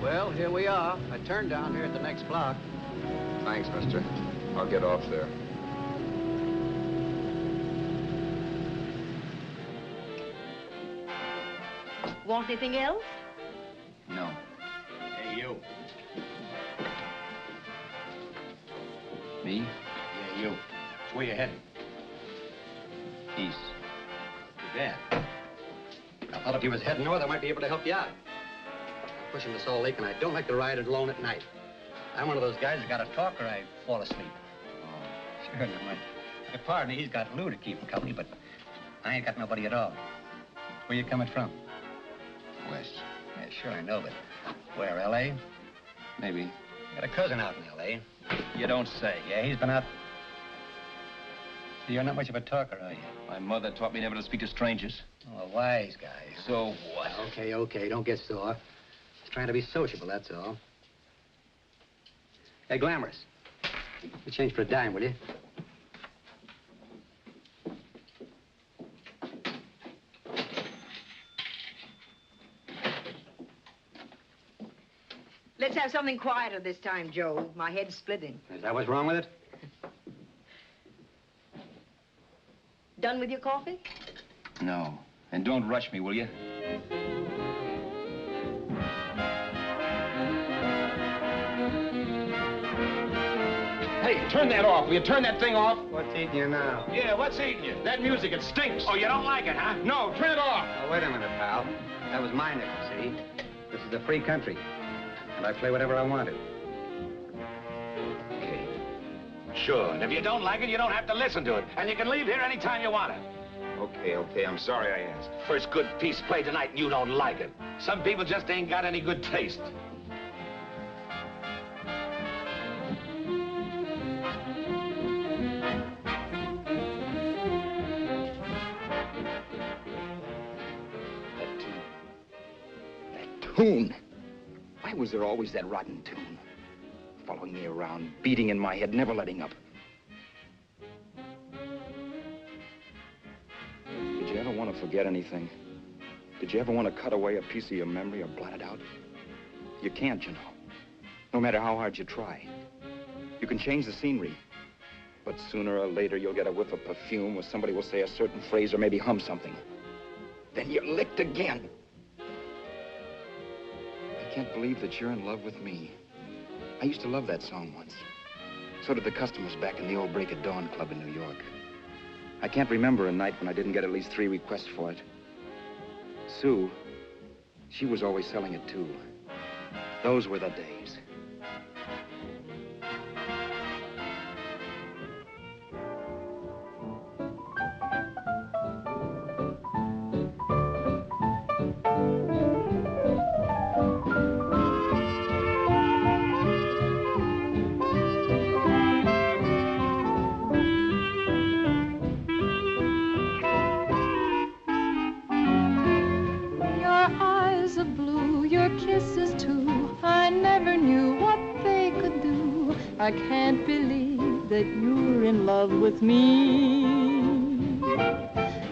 Well, here we are. I turned down here at the next block. Thanks, mister. I'll get off there. Want anything else? No. Hey, you. Me? Yeah, you. It's where you heading? East. Too bad. I thought if you was heading north, I might be able to help you out. I'm pushing the Salt Lake, and I don't like to ride it alone at night. I'm one of those guys that got to talk or I fall asleep. Oh. Sure, no. My partner, he's got Lou to keep him company, but I ain't got nobody at all. Where you coming from? West. Yeah, sure, I know, but where, L.A.? Maybe. Got a cousin out in L.A. You don't say. Yeah, he's been out. So you're not much of a talker, are you? My mother taught me never to speak to strangers. Oh, a wise guy. So what? Okay, don't get sore. Just trying to be sociable, that's all. Hey, Glamorous. You change for a dime, will you? Let's have something quieter this time, Joe. My head's splitting. Is that what's wrong with it? Done with your coffee? No. And don't rush me, will you? Hey, turn that off. Will you turn that thing off? What's eating you now? Yeah, what's eating you? That music, it stinks. Oh, you don't like it, huh? No, turn it off. Oh, wait a minute, pal. That was my nickel, see? This is a free country. And I play whatever I wanted. Okay. Sure, and if you don't like it, you don't have to listen to it. And you can leave here anytime you want it. Okay, I'm sorry I asked. First good piece played tonight and you don't like it. Some people just ain't got any good taste. That tune. Why was there always that rotten tune? Following me around, beating in my head, never letting up. Did you ever want to forget anything? Did you ever want to cut away a piece of your memory or blot it out? You can't, you know. No matter how hard you try. You can change the scenery, but sooner or later you'll get a whiff of perfume or somebody will say a certain phrase or maybe hum something. Then you're licked again. I can't believe that you're in love with me. I used to love that song once. So did the customers back in the old Break of Dawn club in New York. I can't remember a night when I didn't get at least 3 requests for it. Sue, she was always selling it too. Those were the days. I can't believe that you're in love with me.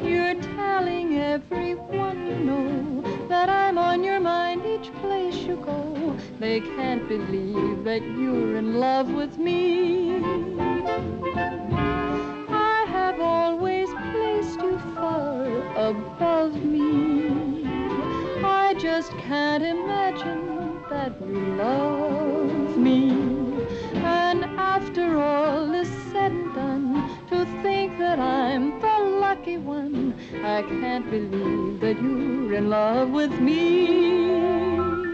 You're telling everyone you know that I'm on your mind each place you go. They can't believe that you're in love with me. I have always placed you far above me. I just can't imagine that you love me. And after all is said and done, to think that I'm the lucky one, I can't believe that you're in love with me.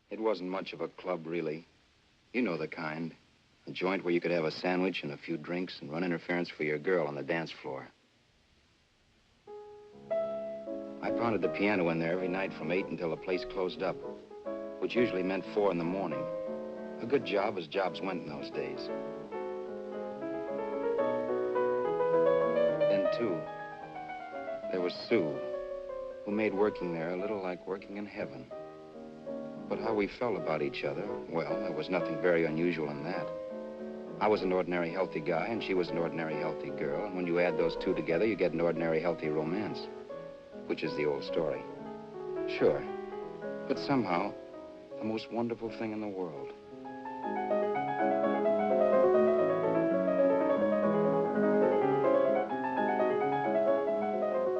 It wasn't much of a club, really. You know the kind. A joint where you could have a sandwich and a few drinks and run interference for your girl on the dance floor. I pounded the piano in there every night from 8 until the place closed up, which usually meant 4 in the morning. A good job as jobs went in those days. Then, too, there was Sue, who made working there a little like working in heaven. But how we felt about each other, well, there was nothing very unusual in that. I was an ordinary healthy guy, and she was an ordinary healthy girl. And when you add those two together, you get an ordinary healthy romance, which is the old story. Sure. But somehow, the most wonderful thing in the world.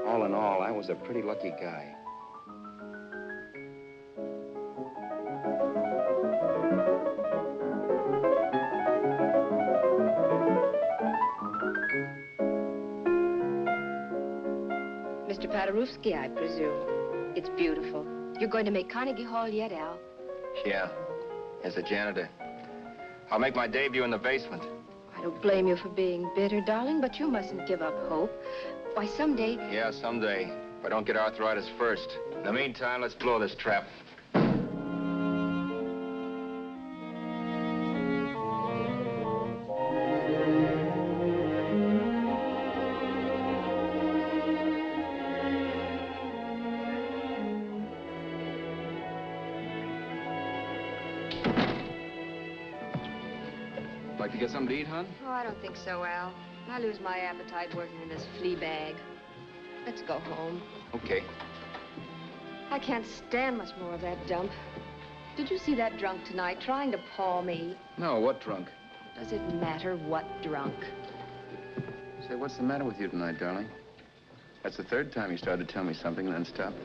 All in all, I was a pretty lucky guy. Mr. Paderewski, I presume. It's beautiful. You're going to make Carnegie Hall yet, Al? Yeah, as a janitor. I'll make my debut in the basement. I don't blame you for being bitter, darling, but you mustn't give up hope. Why, someday... Yeah, someday. If I don't get arthritis first. In the meantime, let's blow this trap. Like to get something to eat, hon? Oh, I don't think so, Al. I lose my appetite working in this flea bag. Let's go home. Okay. I can't stand much more of that dump. Did you see that drunk tonight trying to paw me? No, what drunk? Does it matter what drunk? Say, what's the matter with you tonight, darling? That's the third time you started to tell me something and then stopped.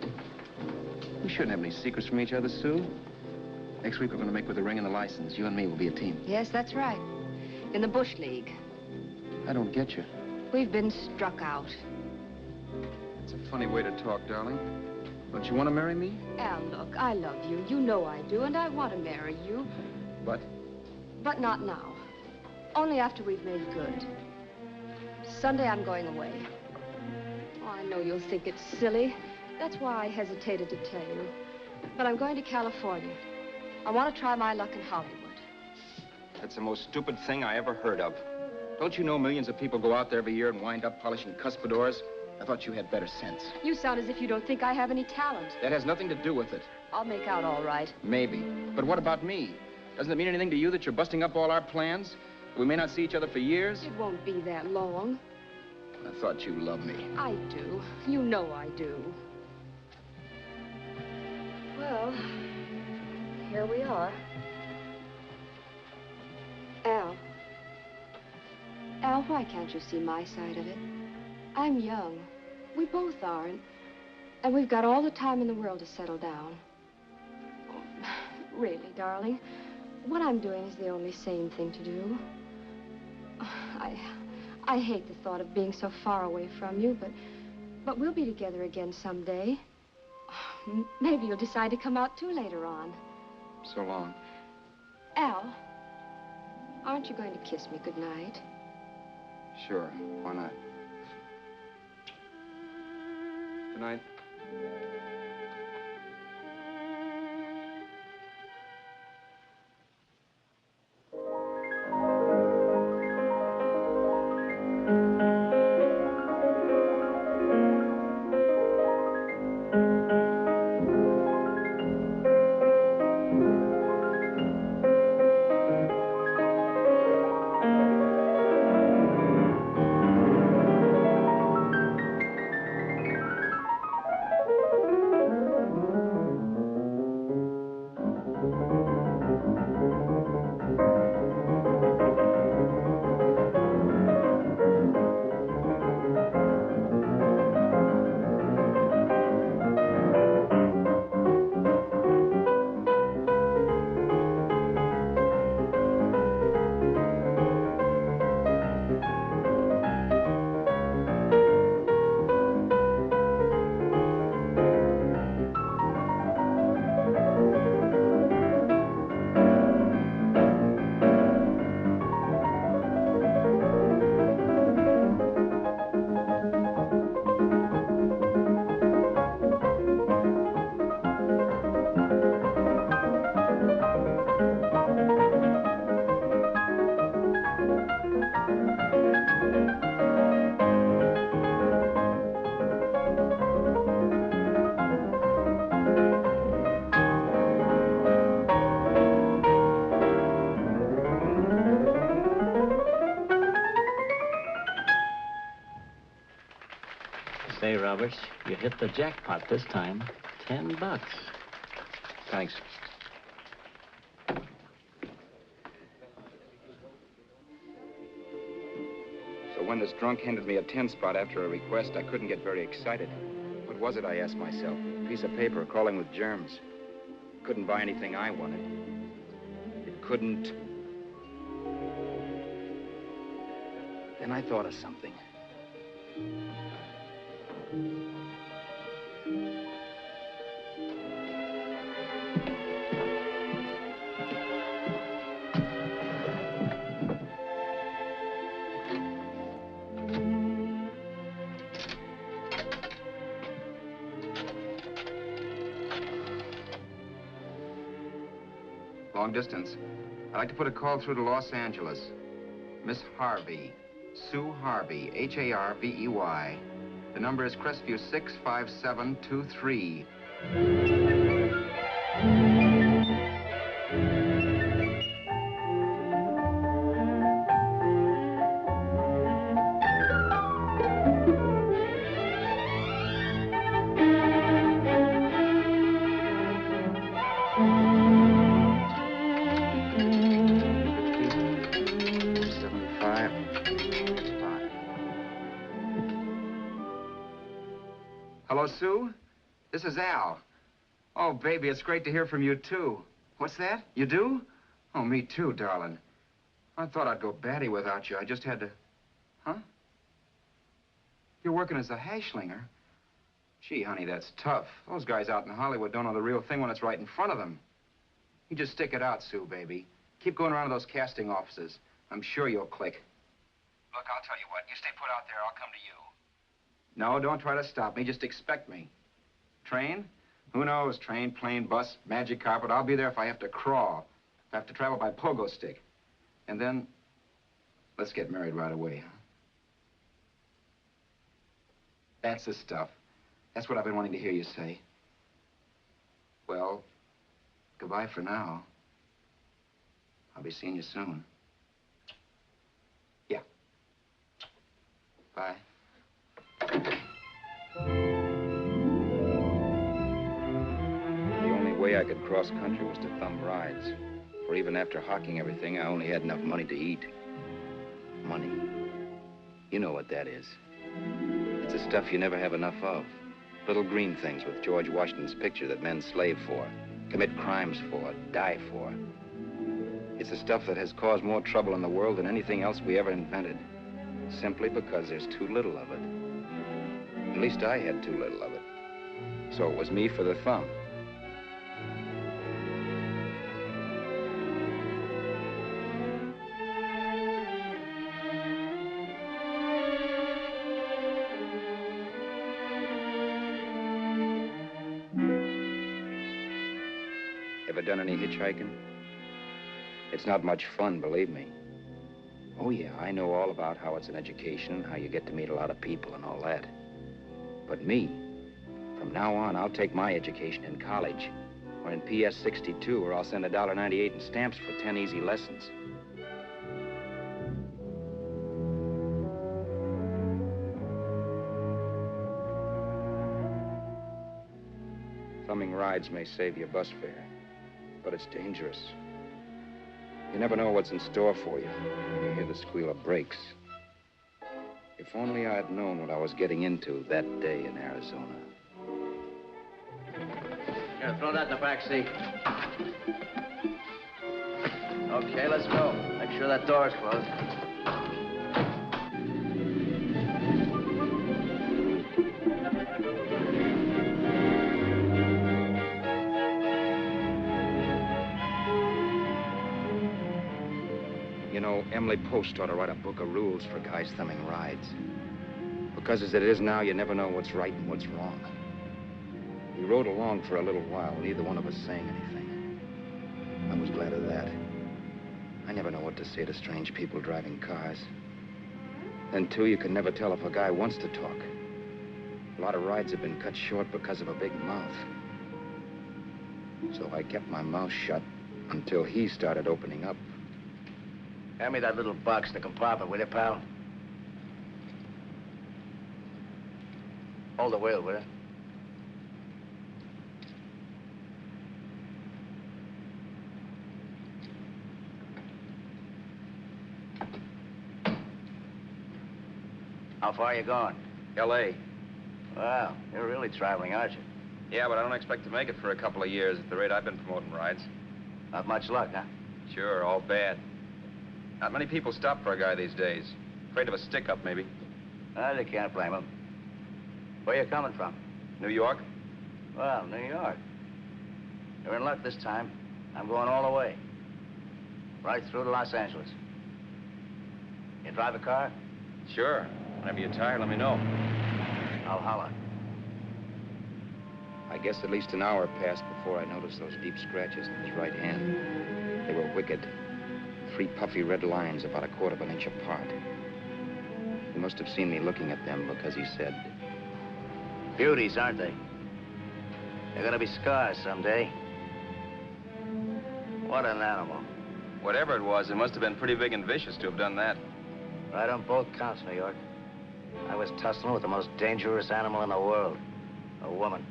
We shouldn't have any secrets from each other, Sue. Next week, we're going to make with the ring and the license. You and me will be a team. Yes, that's right. In the Bush League. I don't get you. We've been struck out. It's a funny way to talk, darling. Don't you want to marry me? Al, look, I love you. You know I do, and I want to marry you. But? But not now. Only after we've made good. Sunday, I'm going away. Oh, I know you'll think it's silly. That's why I hesitated to tell you. But I'm going to California. I want to try my luck in Hollywood. That's the most stupid thing I ever heard of. Don't you know millions of people go out there every year and wind up polishing cuspidors? I thought you had better sense. You sound as if you don't think I have any talent. That has nothing to do with it. I'll make out all right. Maybe. But what about me? Doesn't it mean anything to you that you're busting up all our plans? We may not see each other for years? It won't be that long. I thought you loved me. I do. You know I do. Well, here we are. Al. Al, why can't you see my side of it? I'm young. We both are, and we've got all the time in the world to settle down. Oh, really, darling, what I'm doing is the only sane thing to do. I hate the thought of being so far away from you, but we'll be together again someday. Maybe you'll decide to come out too later on. So long. Al, aren't you going to kiss me goodnight? Sure, why not? Good night. Say, Roberts, you hit the jackpot this time. $10. Thanks. So when this drunk handed me a 10 spot after a request, I couldn't get very excited. What was it, I asked myself? A piece of paper crawling with germs. Couldn't buy anything I wanted. It couldn't... Then I thought of something. Long distance. I'd like to put a call through to Los Angeles. Miss Harvey. Sue Harvey, Harvey. The number is Crestview 65723. Hello, Sue? This is Al. Oh, baby, it's great to hear from you, too. What's that? You do? Oh, me too, darling. I thought I'd go batty without you. I just had to... Huh? You're working as a hashlinger? Gee, honey, that's tough. Those guys out in Hollywood don't know the real thing when it's right in front of them. You just stick it out, Sue, baby. Keep going around to those casting offices. I'm sure you'll click. Look, I'll tell you what. You stay put out there, I'll come to you. No, don't try to stop me. Just expect me. Train? Who knows? Train, plane, bus, magic carpet. I'll be there if I have to crawl. If I have to travel by pogo stick. And then, let's get married right away, huh? That's the stuff. That's what I've been wanting to hear you say. Well, goodbye for now. I'll be seeing you soon. Yeah. Bye. The only way I could cross country was to thumb rides. For even after hawking everything, I only had enough money to eat. Money. You know what that is. It's the stuff you never have enough of. Little green things with George Washington's picture that men slave for, commit crimes for, die for. It's the stuff that has caused more trouble in the world than anything else we ever invented. Simply because there's too little of it. At least I had too little of it. So it was me for the thumb. Ever done any hitchhiking? It's not much fun, believe me. Oh, yeah, I know all about how it's an education, how you get to meet a lot of people and all that. But me, from now on, I'll take my education in college, or in PS 62, or I'll send $1.98 in stamps for 10 easy lessons. Thumbing rides may save you bus fare, but it's dangerous. You never know what's in store for you when you hear the squeal of brakes. If only I had known what I was getting into that day in Arizona. Here, throw that in the back seat. Okay, let's go. Make sure that door's closed. You know, Emily Post ought to write a book of rules for guys thumbing rides. Because as it is now, you never know what's right and what's wrong. We rode along for a little while, neither one of us saying anything. I was glad of that. I never know what to say to strange people driving cars. Then, too, you can never tell if a guy wants to talk. A lot of rides have been cut short because of a big mouth. So I kept my mouth shut until he started opening up. Hand me that little box in the compartment, will you, pal? Hold the wheel, will you? How far are you going? L.A. Well, you're really traveling, aren't you? Yeah, but I don't expect to make it for a couple of years at the rate I've been promoting rides. Not much luck, huh? Sure, all bad. Not many people stop for a guy these days. Afraid of a stick-up, maybe. Well, you can't blame them. Where you coming from? New York? Well, New York. You're in luck this time. I'm going all the way. Right through to Los Angeles. You drive a car? Sure. Whenever you're tired, let me know. I'll holler. I guess at least an hour passed before I noticed those deep scratches in his right hand. They were wicked. 3 puffy red lines about 1/4 of an inch apart. He must have seen me looking at them because he said, Beauties, aren't they? They're gonna be scars someday. What an animal. whatever it was, it must have been pretty big and vicious to have done that. Right on both counts, New York. I was tussling with the most dangerous animal in the world. A woman.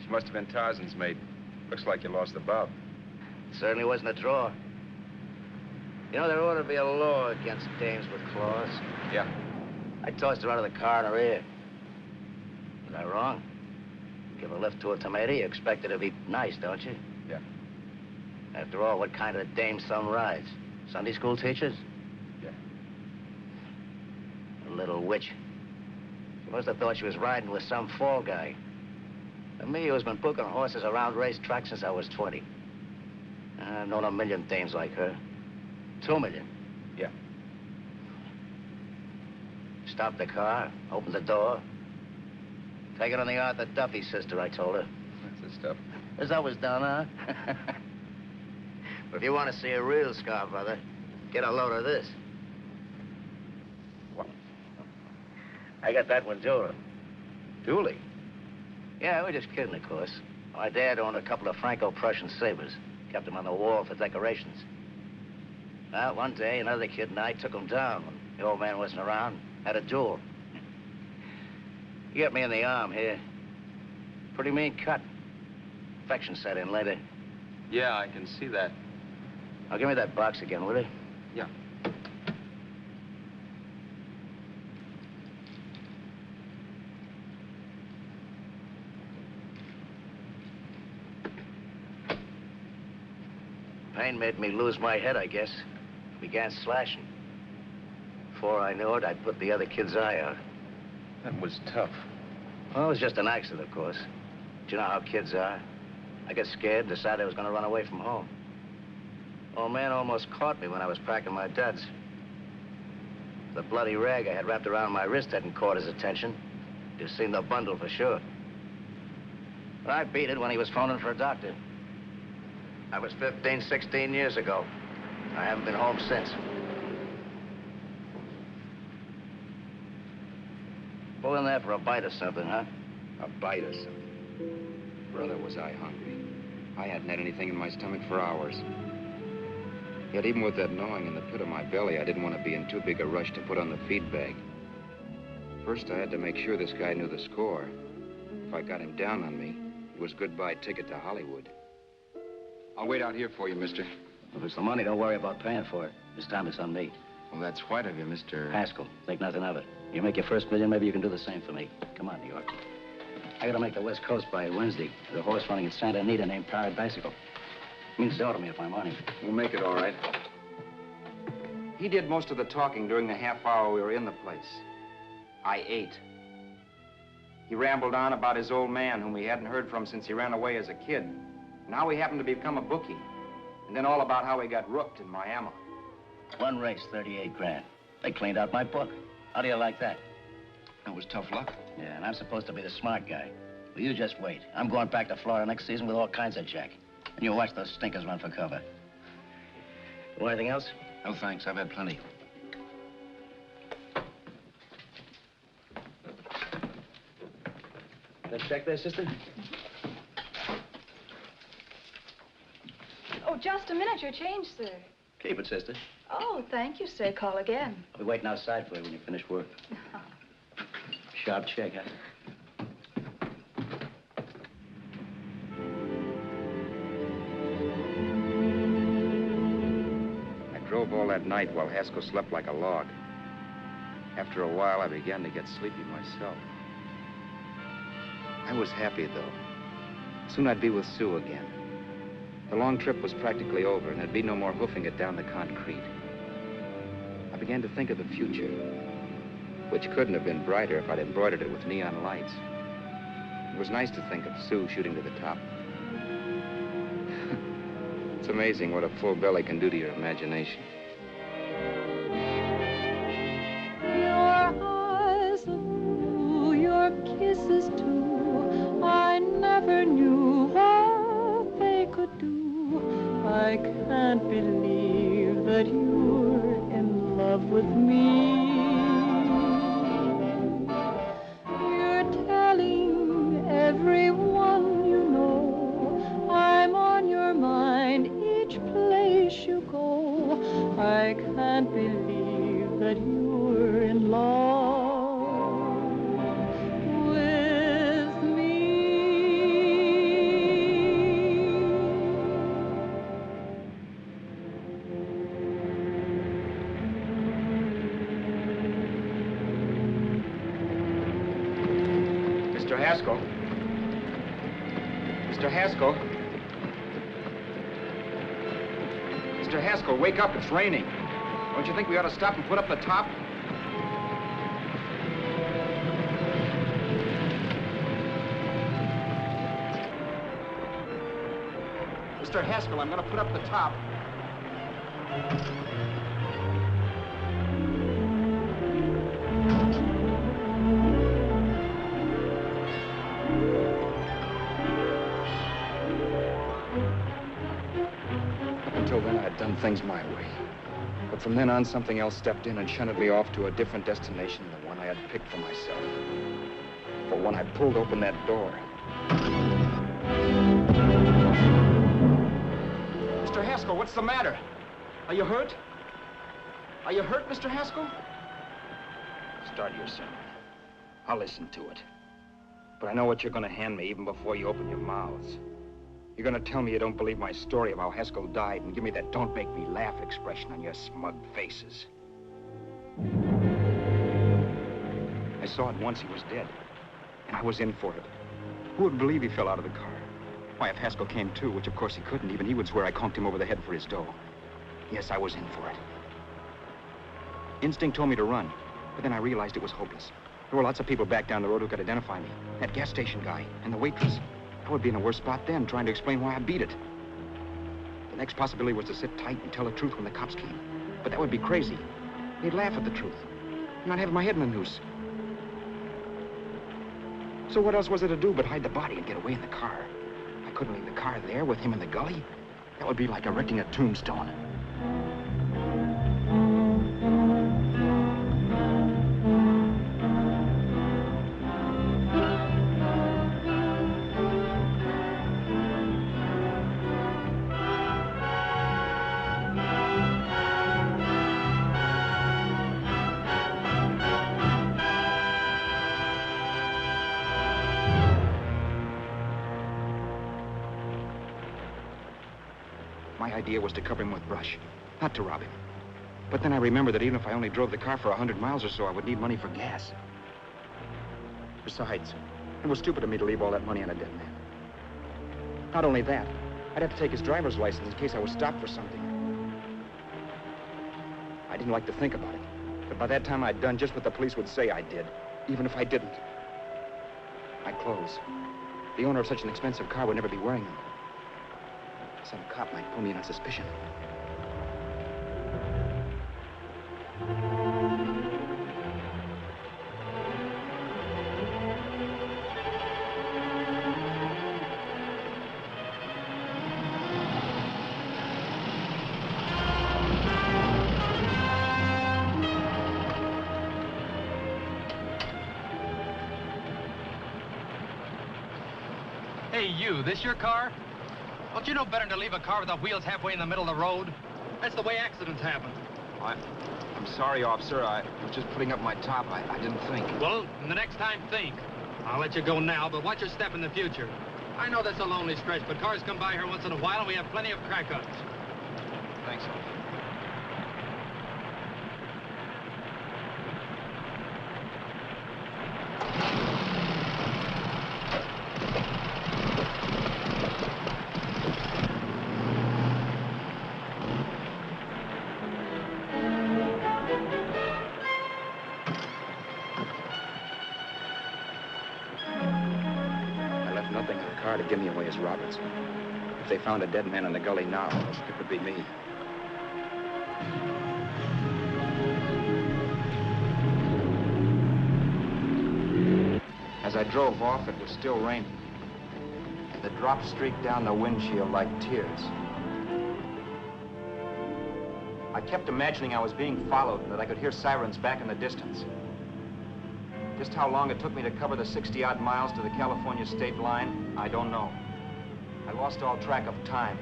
She must have been Tarzan's mate. Looks like you lost the bob. Certainly wasn't a draw. You know, there ought to be a law against dames with claws. Yeah. I tossed her out of the car in her ear. Was I wrong? Give a lift to a tomato, you expect her to be nice, don't you? Yeah. After all, what kind of a dame son rides? Sunday school teachers? Yeah. A little witch. She must have thought she was riding with some fall guy. And me, who's been booking horses around racetracks since I was 20. I've known a million dames like her. 2 million. Yeah. Stopped the car, opened the door. Take it on the Arthur Duffy sister, I told her. That's the stuff. As I was done, huh? But if you want to see a real scar, brother, get a load of this. What? I got that one, too. Dooley? Yeah, we're just kidding, of course. My dad owned a couple of Franco-Prussian sabers. Kept them on the wall for decorations. Well, one day, another kid and I took them down when the old man wasn't around. Had a duel. He got me in the arm here. Pretty mean cut. Infection set in later. Yeah, I can see that. Now, give me that box again, will you? Yeah. Pain made me lose my head, I guess. Began slashing. Before I knew it, I'd put the other kid's eye out. That was tough. Well, it was just an accident, of course. But you know how kids are. I got scared, decided I was going to run away from home. Old man almost caught me when I was packing my duds. The bloody rag I had wrapped around my wrist hadn't caught his attention. You've seen the bundle for sure. But I beat it when he was phoning for a doctor. That was 15, 16 years ago. I haven't been home since. Pull in there for a bite or something, huh? A bite or something. Brother, was I hungry. I hadn't had anything in my stomach for hours. Yet even with that gnawing in the pit of my belly, I didn't want to be in too big a rush to put on the feed bag. First, I had to make sure this guy knew the score. If I got him down on me, it was goodbye ticket to Hollywood. I'll wait out here for you, mister. If it's the money, don't worry about paying for it. This time it's on me. Well, that's white of you, Mr. Haskell, think nothing of it. You make your first million, maybe you can do the same for me. Come on, New York. I gotta make the West Coast by Wednesday. There's a horse running at Santa Anita named Paradicycle. Means dough to me if I'm on him. We'll make it all right. He did most of the talking during the half hour we were in the place. I ate. He rambled on about his old man, whom we hadn't heard from since he ran away as a kid. And how he happened to become a bookie. And then all about how he got rooked in Miami. One race, 38 grand. They cleaned out my book. How do you like that? That was tough luck. Yeah, and I'm supposed to be the smart guy. Well, you just wait. I'm going back to Florida next season with all kinds of jack. And you watch those stinkers run for cover. Want anything else? No, thanks. I've had plenty. That check there, sister? Oh, just a minute. Your change, sir. Keep it, sister. Oh, thank you, sir. Call again. I'll be waiting outside for you when you finish work. Sharp check, huh? drove all that night while Haskell slept like a log. After a while, I began to get sleepy myself. I was happy, though. Soon I'd be with Sue again. The long trip was practically over, and there'd be no more hoofing it down the concrete. I began to think of the future, which couldn't have been brighter if I'd embroidered it with neon lights. It was nice to think of Sue shooting to the top. It's amazing what a full belly can do to your imagination. Your eyes of blue, your kisses too, I never knew what they could do. I can't believe that you're in love with me. You're telling everyone you know I'm on your mind each place you go. I can't believe that you're in love with me. Mr. Haskell? Mr. Haskell? Mr. Haskell, wake up. It's raining. Don't you think we ought to stop and put up the top? Mr. Haskell, I'm going to put up the top. Until then, I'd done things my way. But from then on, something else stepped in and shunted me off to a different destination than the one I had picked for myself. For when I pulled open that door... Mr. Haskell, what's the matter? Are you hurt? Are you hurt, Mr. Haskell? Start your sermon. I'll listen to it. But I know what you're going to hand me even before you open your mouths. You're going to tell me you don't believe my story of how Haskell died and give me that don't make me laugh expression on your smug faces. I saw at once he was dead, and I was in for it. Who would believe he fell out of the car? Why, if Haskell came too, which of course he couldn't, even he would swear I conked him over the head for his dough. Yes, I was in for it. Instinct told me to run, but then I realized it was hopeless. There were lots of people back down the road who could identify me. That gas station guy and the waitress. I would be in a worse spot then, trying to explain why I beat it. The next possibility was to sit tight and tell the truth when the cops came. But that would be crazy. They'd laugh at the truth. And I'd have my head in a noose. So what else was there to do but hide the body and get away in the car? I couldn't leave the car there with him in the gully. That would be like erecting a tombstone. My idea was to cover him with brush, not to rob him. But then I remembered that even if I only drove the car for 100 miles or so, I would need money for gas. Besides, it was stupid of me to leave all that money on a dead man. Not only that, I'd have to take his driver's license in case I was stopped for something. I didn't like to think about it, but by that time I'd done just what the police would say I did, even if I didn't. My clothes. The owner of such an expensive car would never be wearing them. Some cop might pull me in on suspicion. Hey, you, this your car? Don't you know better than to leave a car with the wheels halfway in the middle of the road? That's the way accidents happen. I'm sorry, officer. I was just putting up my top. I didn't think. Well, the next time, think. I'll let you go now, but watch your step in the future. I know that's a lonely stretch, but cars come by here once in a while, and we have plenty of crack-ups. Thanks, officer. nothing in the car to give me away as Roberts. If they found a dead man in the gully now, it would be me. As I drove off, it was still raining. The drops streaked down the windshield like tears. I kept imagining I was being followed and that I could hear sirens back in the distance. Just how long it took me to cover the 60-odd miles to the California state line, I don't know. I lost all track of time.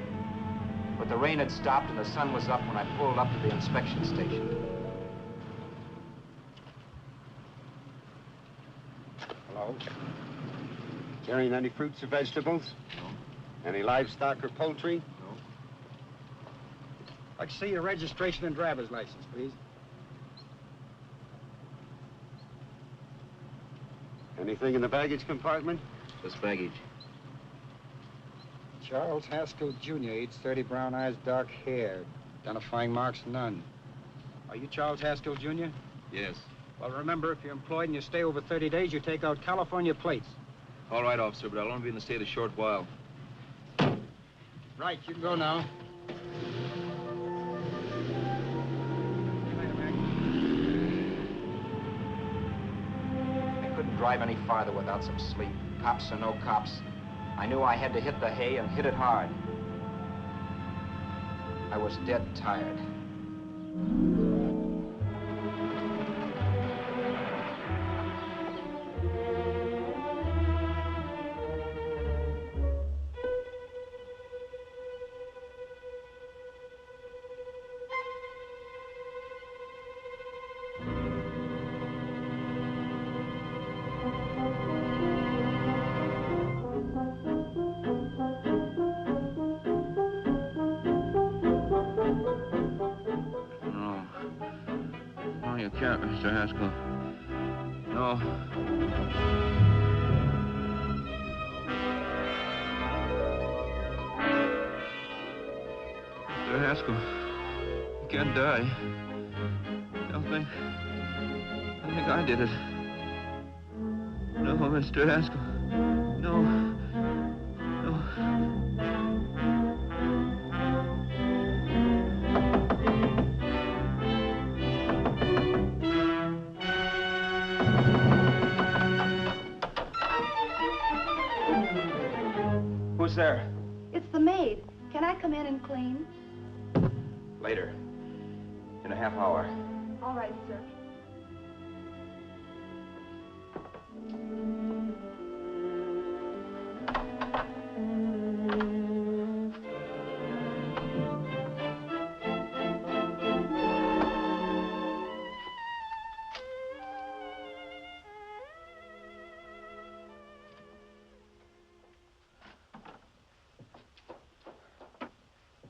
But the rain had stopped and the sun was up when I pulled up to the inspection station. Hello? Carrying any fruits or vegetables? No. Any livestock or poultry? No. I'd like to see your registration and driver's license, please. Anything in the baggage compartment? What's baggage? Charles Haskell, Jr., age 30, brown eyes, dark hair. Identifying marks, none. Are you Charles Haskell, Jr.? Yes. Well, remember, if you're employed and you stay over 30 days, you take out California plates. All right, officer, but I'll only be in the state a short while. Right, you can go now. I couldn't drive any farther without some sleep. Cops or no cops, I knew I had to hit the hay and hit it hard. I was dead tired. Mr. Haskell. No. Mr. Haskell, you can't die. I think I did it. No, Mr. Haskell. No. No. Who's there? It's the maid. Can I come in and clean? Later. In a half hour. All right, sir.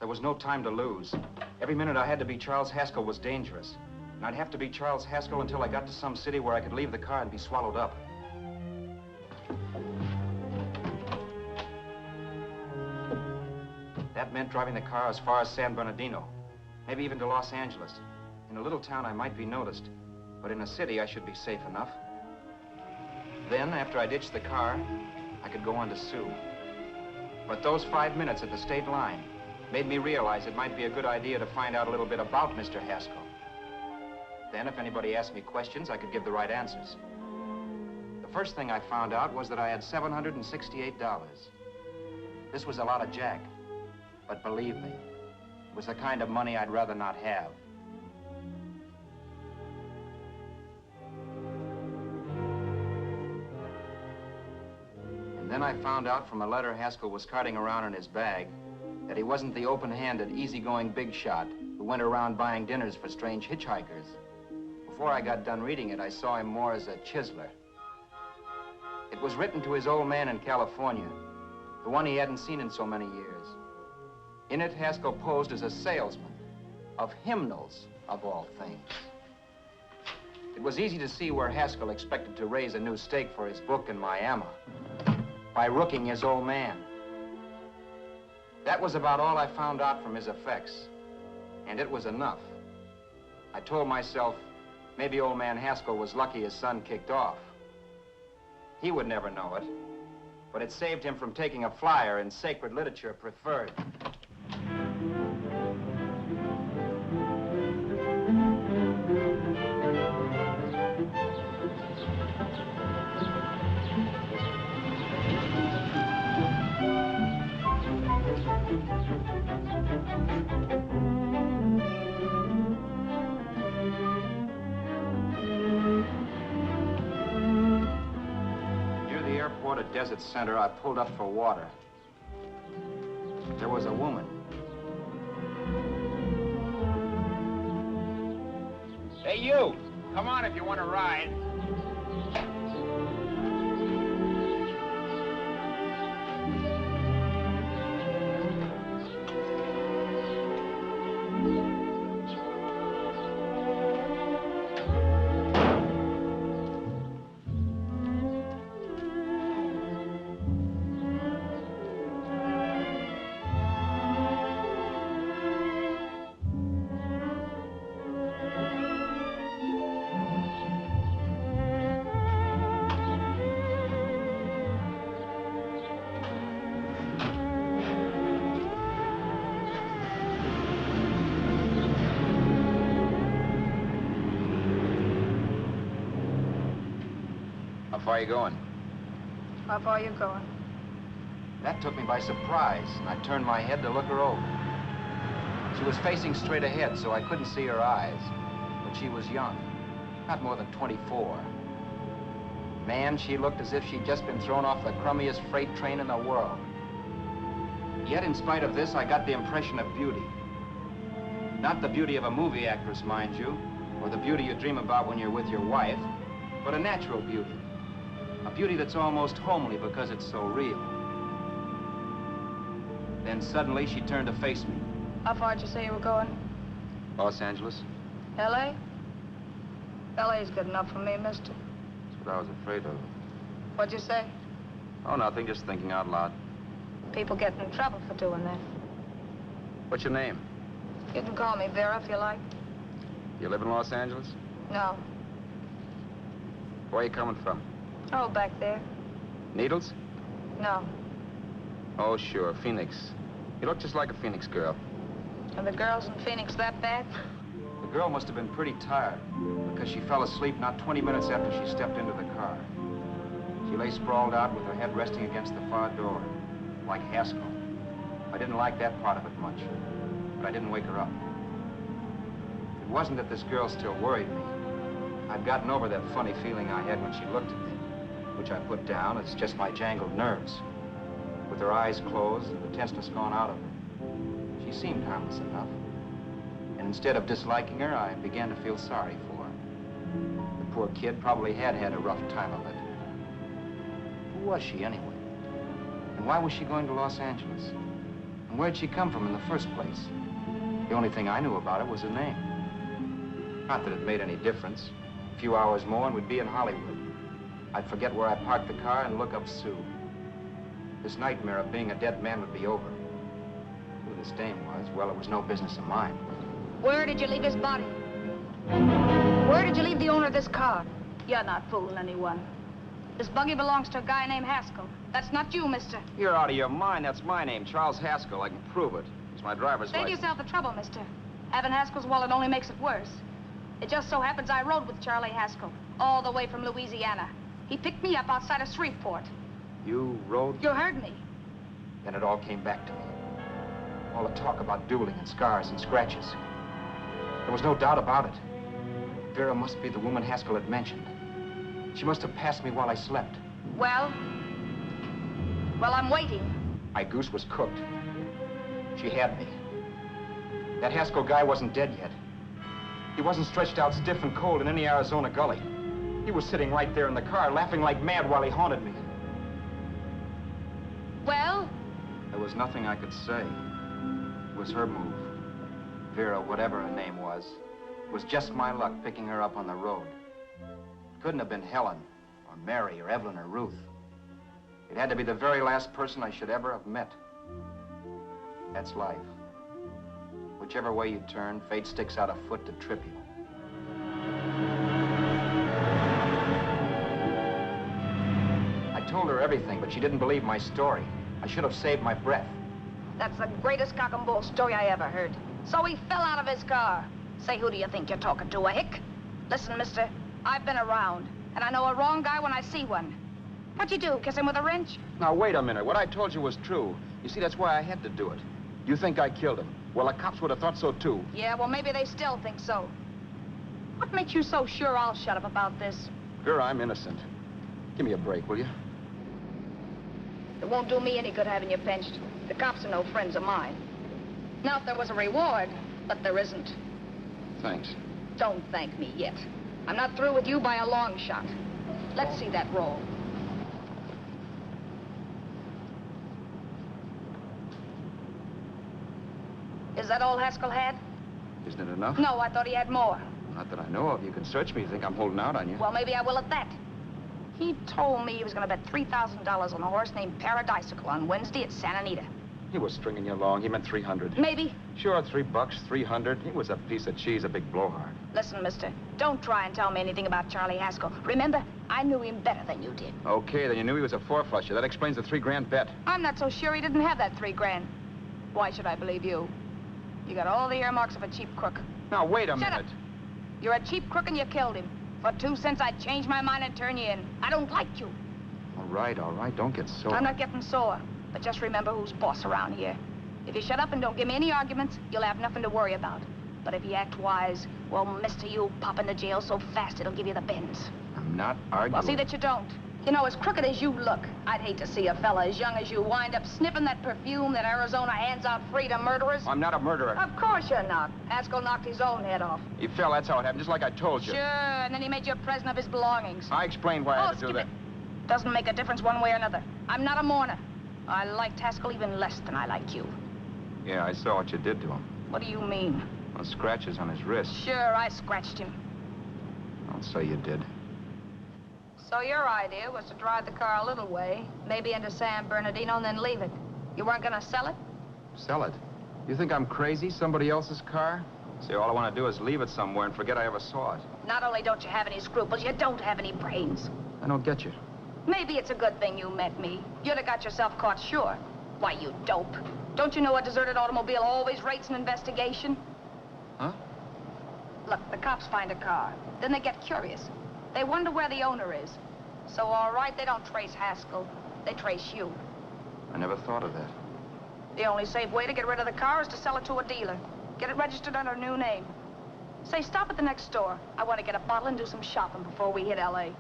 There was no time to lose. Every minute I had to be Charles Haskell was dangerous. And I'd have to be Charles Haskell until I got to some city where I could leave the car and be swallowed up. That meant driving the car as far as San Bernardino, maybe even to Los Angeles. In a little town, I might be noticed, but in a city, I should be safe enough. Then, after I ditched the car, I could go on to Sue. But those 5 minutes at the state line made me realize it might be a good idea to find out a little bit about Mr. Haskell. Then, if anybody asked me questions, I could give the right answers. The first thing I found out was that I had $768. This was a lot of jack, but believe me, it was the kind of money I'd rather not have. And then I found out from a letter Haskell was carting around in his bag that he wasn't the open-handed, easygoing big shot who went around buying dinners for strange hitchhikers. Before I got done reading it, I saw him more as a chiseler. It was written to his old man in California, the one he hadn't seen in so many years. In it, Haskell posed as a salesman of hymnals, of all things. It was easy to see where Haskell expected to raise a new stake for his book in Miami by rooking his old man. That was about all I found out from his effects, and it was enough. I told myself, maybe old man Haskell was lucky his son kicked off. He would never know it, but it saved him from taking a flyer in sacred literature preferred. At Desert Center, I pulled up for water. There was a woman. Hey, you! Come on if you want to ride. How far are you going? How far are you going? That took me by surprise, and I turned my head to look her over. She was facing straight ahead, so I couldn't see her eyes. But she was young, not more than 24. Man, she looked as if she'd just been thrown off the crummiest freight train in the world. Yet, in spite of this, I got the impression of beauty. Not the beauty of a movie actress, mind you, or the beauty you dream about when you're with your wife, but a natural beauty. A beauty that's almost homely because it's so real. Then suddenly she turned to face me. How far did you say you were going? Los Angeles? L.A.? L.A.'s good enough for me, mister. That's what I was afraid of. What'd you say? Oh, nothing, just thinking out loud. People get in trouble for doing that. What's your name? You can call me Vera if you like. You live in Los Angeles? No. Where are you coming from? Oh, back there. Needles? No. Oh, sure, Phoenix. You look just like a Phoenix girl. Are the girls in Phoenix that bad? The girl must have been pretty tired, because she fell asleep not 20 minutes after she stepped into the car. She lay sprawled out with her head resting against the far door, like Haskell. I didn't like that part of it much, but I didn't wake her up. It wasn't that this girl still worried me. I'd gotten over that funny feeling I had when she looked at me, which I put down as just my jangled nerves. With her eyes closed and the tenseness gone out of her, she seemed harmless enough. And instead of disliking her, I began to feel sorry for her. The poor kid probably had had a rough time of it. Who was she, anyway? And why was she going to Los Angeles? And where'd she come from in the first place? The only thing I knew about her was her name. Not that it made any difference. A few hours more and we'd be in Hollywood. I'd forget where I parked the car and look up Sue. This nightmare of being a dead man would be over. Who this dame was, well, it was no business of mine. Where did you leave his body? Where did you leave the owner of this car? You're not fooling anyone. This buggy belongs to a guy named Haskell. That's not you, mister. You're out of your mind. That's my name, Charles Haskell. I can prove it. It's my driver's Save license. yourself the trouble, mister. Having Haskell's wallet only makes it worse. It just so happens I rode with Charlie Haskell, all the way from Louisiana. He picked me up outside of Shreveport. You rode? You heard me. Then it all came back to me. All the talk about dueling and scars and scratches. There was no doubt about it. Vera must be the woman Haskell had mentioned. She must have passed me while I slept. Well, I'm waiting. My goose was cooked. She had me. That Haskell guy wasn't dead yet. He wasn't stretched out stiff and cold in any Arizona gully. He was sitting right there in the car, laughing like mad while he haunted me. Well? There was nothing I could say. It was her move. Vera, whatever her name was, it was just my luck picking her up on the road. It couldn't have been Helen, or Mary, or Evelyn, or Ruth. It had to be the very last person I should ever have met. That's life. Whichever way you turn, fate sticks out a foot to trip you. I told her everything, but she didn't believe my story. I should have saved my breath. That's the greatest cock and bull story I ever heard. So he fell out of his car. Say, who do you think you're talking to, a hick? Listen, mister, I've been around, and I know a wrong guy when I see one. What'd you do, kiss him with a wrench? Now, wait a minute. What I told you was true. You see, that's why I had to do it. You think I killed him. Well, the cops would have thought so, too. Yeah, well, maybe they still think so. What makes you so sure I'll shut up about this? Girl, I'm innocent. Give me a break, will you? It won't do me any good having you pinched. The cops are no friends of mine. Now, if there was a reward, but there isn't. Thanks. Don't thank me yet. I'm not through with you by a long shot. Let's see that roll. Is that all Haskell had? Isn't it enough? No, I thought he had more. Not that I know of. You can search me. You think I'm holding out on you? Well, maybe I will at that. He told me he was going to bet $3,000 on a horse named Paradisical on Wednesday at Santa Anita. He was stringing you along. He meant 300. Maybe. Sure, $3, 300. He was a piece of cheese, a big blowhard. Listen, mister, don't try and tell me anything about Charlie Haskell. Remember, I knew him better than you did. Okay, then you knew he was a four-flusher. That explains the $3,000 bet. I'm not so sure he didn't have that $3,000. Why should I believe you? You got all the earmarks of a cheap crook. Now, wait a Shut minute. up. You're a cheap crook and you killed him. For 2 cents, I'd change my mind and turn you in. I don't like you. All right. Don't get sore. I'm not getting sore. But just remember who's boss around here. If you shut up and don't give me any arguments, you'll have nothing to worry about. But if you act wise, well, mister, you'll pop into jail so fast it'll give you the bends. I'm not arguing. Well, see that you don't. You know, as crooked as you look, I'd hate to see a fella as young as you wind up sniffing that perfume that Arizona hands out free to murderers. I'm not a murderer. Of course you're not. Haskell knocked his own head off. He fell, that's how it happened, just like I told you. Sure, and then he made you a present of his belongings. I explained why I had to do skip that. it. Doesn't make a difference one way or another. I'm not a mourner. I liked Haskell even less than I like you. Yeah, I saw what you did to him. What do you mean? Well, scratches on his wrist. Sure, I scratched him. I'll say you did. So your idea was to drive the car a little way, maybe into San Bernardino, and then leave it. You weren't gonna sell it? Sell it? You think I'm crazy? Somebody else's car? See, all I want to do is leave it somewhere and forget I ever saw it. Not only don't you have any scruples, you don't have any brains. I don't get you. Maybe it's a good thing you met me. You'd have got yourself caught, sure. Why, you dope. Don't you know a deserted automobile always rates an investigation? Huh? Look, the cops find a car. Then they get curious. They wonder where the owner is. So, all right, they don't trace Haskell. They trace you. I never thought of that. The only safe way to get rid of the car is to sell it to a dealer. Get it registered under a new name. Say, stop at the next store. I want to get a bottle and do some shopping before we hit L.A.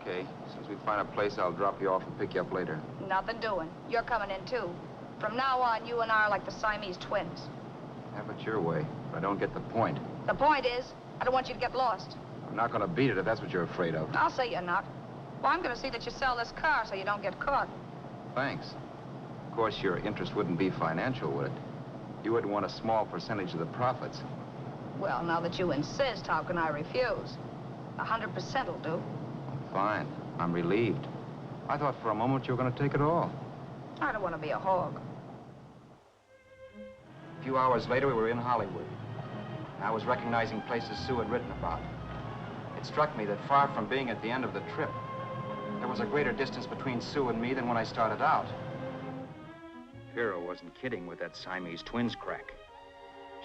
Okay. As soon as we find a place, I'll drop you off and pick you up later. Nothing doing. You're coming in, too. From now on, you and I are like the Siamese twins. Have it your way, but I don't get the point. The point is, I don't want you to get lost. I'm not going to beat it if that's what you're afraid of. I'll say you're not. Well, I'm going to see that you sell this car so you don't get caught. Thanks. Of course, your interest wouldn't be financial, would it? You would want a small percentage of the profits. Well, now that you insist, how can I refuse? 100% will do. Fine. I'm relieved. I thought for a moment you were going to take it all. I don't want to be a hog. A few hours later, we were in Hollywood. I was recognizing places Sue had written about. It struck me that far from being at the end of the trip, there was a greater distance between Sue and me than when I started out. Vera wasn't kidding with that Siamese twins crack.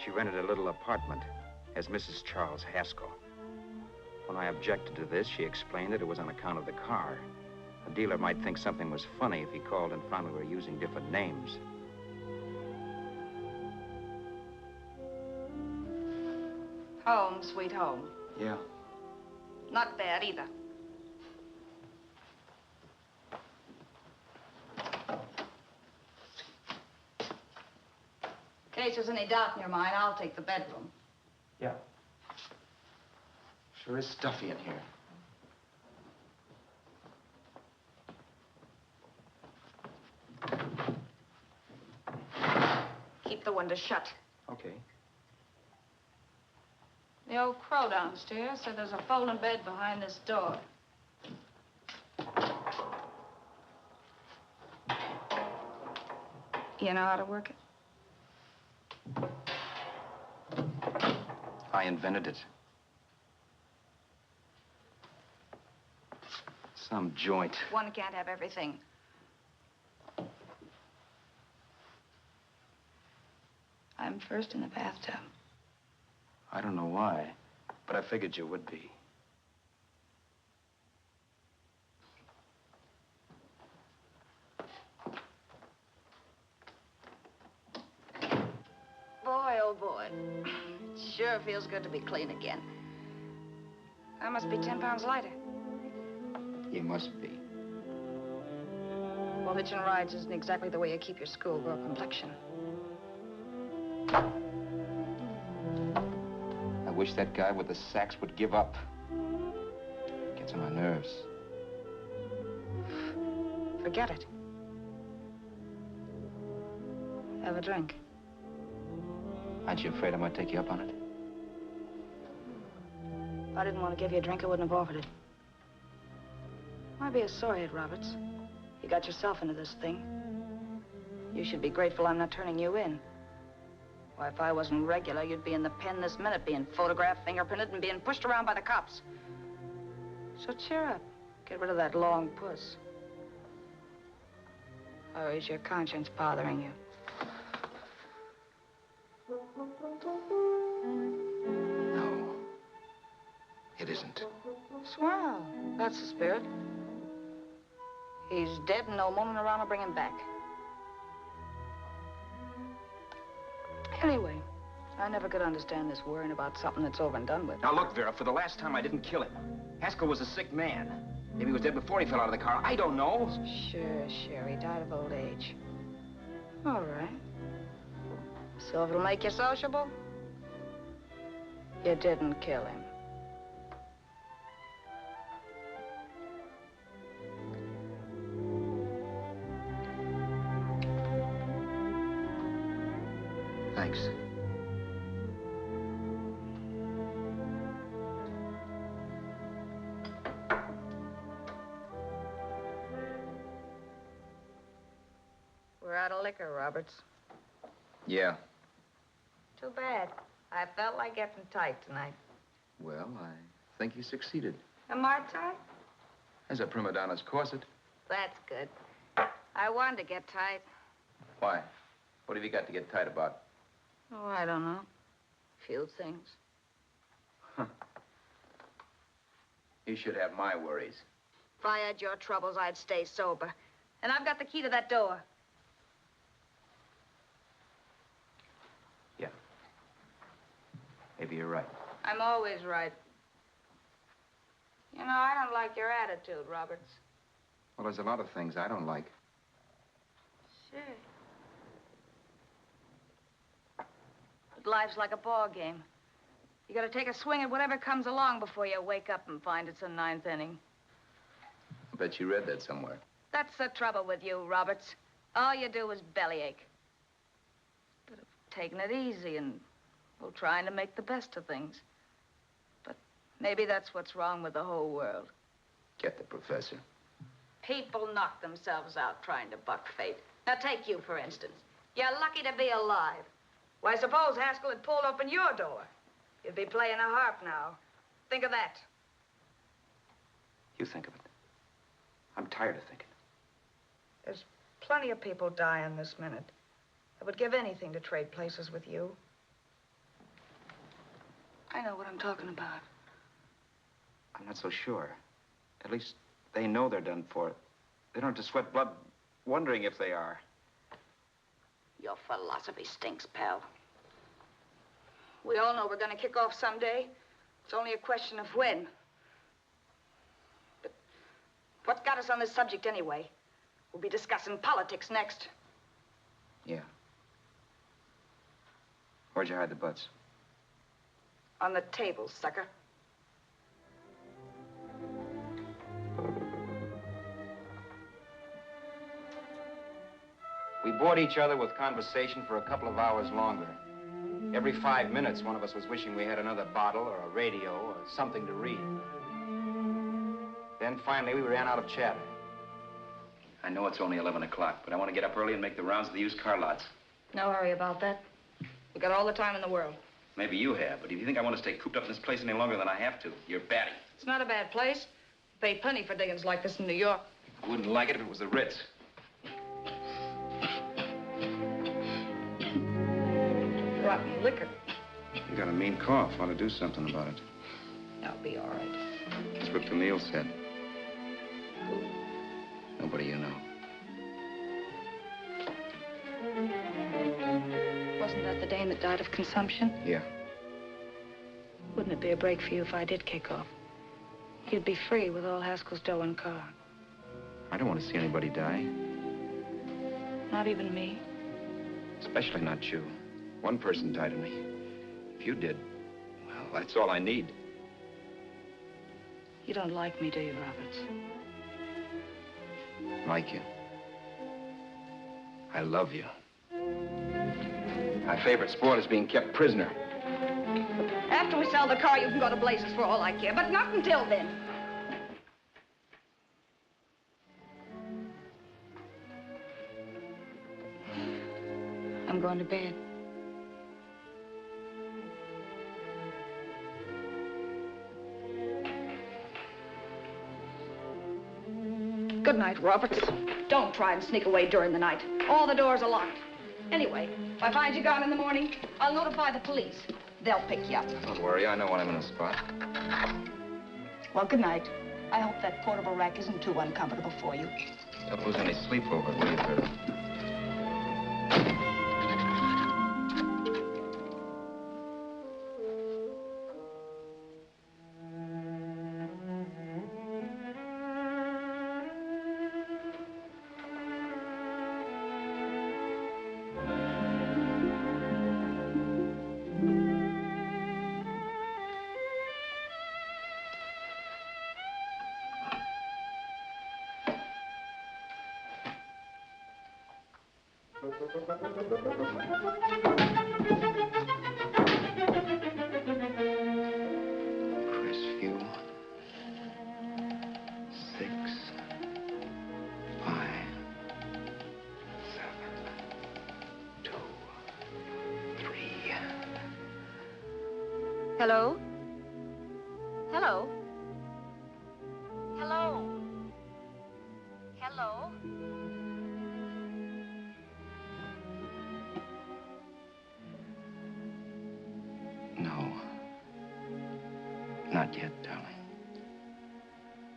She rented a little apartment as Mrs. Charles Haskell. When I objected to this, she explained that it was on account of the car. A dealer might think something was funny if he called and found we were using different names. Home, sweet home. Yeah. Not bad, either. In case there's any doubt in your mind, I'll take the bedroom. Yeah. Sure is stuffy in here. Keep the window shut. Okay. The old crow downstairs said there's a folding bed behind this door. You know how to work it? I invented it. Some joint. One can't have everything. I'm first in the bathtub. I don't know why, but I figured you would be. Boy, oh boy. It sure feels good to be clean again. I must be 10 pounds lighter. You must be. Well, hitching rides isn't exactly the way you keep your schoolgirl complexion. I wish that guy with the sax would give up. Gets on my nerves. Forget it. Have a drink. Aren't you afraid I might take you up on it? If I didn't want to give you a drink, I wouldn't have offered it. Why be a sorehead, Roberts? You got yourself into this thing. You should be grateful I'm not turning you in. Why, if I wasn't regular, you'd be in the pen this minute, being photographed, fingerprinted, and being pushed around by the cops. So cheer up. Get rid of that long puss. Or is your conscience bothering you? No. It isn't. Swell. That's the spirit. He's dead and no moaning around will bring him back. Anyway, I never could understand this worrying about something that's over and done with. Now look, Vera, for the last time I didn't kill him. Haskell was a sick man. Maybe he was dead before he fell out of the car. I don't know. Sure. He died of old age. All right. So if it'll make you sociable, you didn't kill him. Thanks. We're out of liquor, Roberts. Yeah. Too bad. I felt like getting tight tonight. Well, I think you succeeded. Am I tight? As a prima donna's corset. That's good. I wanted to get tight. Why? What have you got to get tight about? Oh, I don't know. Few things. Huh. You should have my worries. If I had your troubles, I'd stay sober. And I've got the key to that door. Yeah. Maybe you're right. I'm always right. You know, I don't like your attitude, Roberts. Well, there's a lot of things I don't like. Sure. But life's like a ball game. You gotta take a swing at whatever comes along before you wake up and find it's the ninth inning. I bet you read that somewhere. That's the trouble with you, Roberts. All you do is bellyache. But I've taken it easy and, well, trying to make the best of things. But maybe that's what's wrong with the whole world. Get the professor. People knock themselves out trying to buck fate. Now, take you, for instance. You're lucky to be alive. Why, suppose Haskell had pulled open your door. You'd be playing a harp now. Think of that. You think of it. I'm tired of thinking. There's plenty of people dying this minute. I would give anything to trade places with you. I know what I'm talking about. I'm not so sure. At least they know they're done for. They don't have to sweat blood wondering if they are. Your philosophy stinks, pal. We all know we're going to kick off someday. It's only a question of when. But what got us on this subject anyway? We'll be discussing politics next. Yeah. Where'd you hide the butts? On the table, sucker. We bored each other with conversation for a couple of hours longer. Every 5 minutes, one of us was wishing we had another bottle or a radio or something to read. Then finally, we ran out of chatter. I know it's only 11 o'clock, but I want to get up early and make the rounds of the used car lots. No hurry about that. We got all the time in the world. Maybe you have, but if you think I want to stay cooped up in this place any longer than I have to, you're batty. It's not a bad place. Pay plenty for diggings like this in New York. I wouldn't like it if it was the Ritz. Rotten liquor. You got a mean cough. Ought to do something about it. I'll be all right. That's what Neal said. Nobody you know. Wasn't that the dame that died of consumption? Yeah. Wouldn't it be a break for you if I did kick off? You'd be free with all Haskell's dough and car. I don't want to see anybody die. Not even me. Especially not you. One person died of me. If you did, well, that's all I need. You don't like me, do you, Roberts? Like you. I love you. My favorite sport is being kept prisoner. After we sell the car, you can go to blazes for all I care, but not until then. I'm going to bed. Good night, Roberts. Don't try and sneak away during the night. All the doors are locked. Anyway, if I find you gone in the morning, I'll notify the police. They'll pick you up. Don't worry, I know when I'm in a spot. Well, good night. I hope that portable rack isn't too uncomfortable for you. Don't lose any sleep over it, will you, Vera? Crestview. 6, 5, 7, 2, 3. Hello? Hello? Hello? Hello? No. Not yet, darling.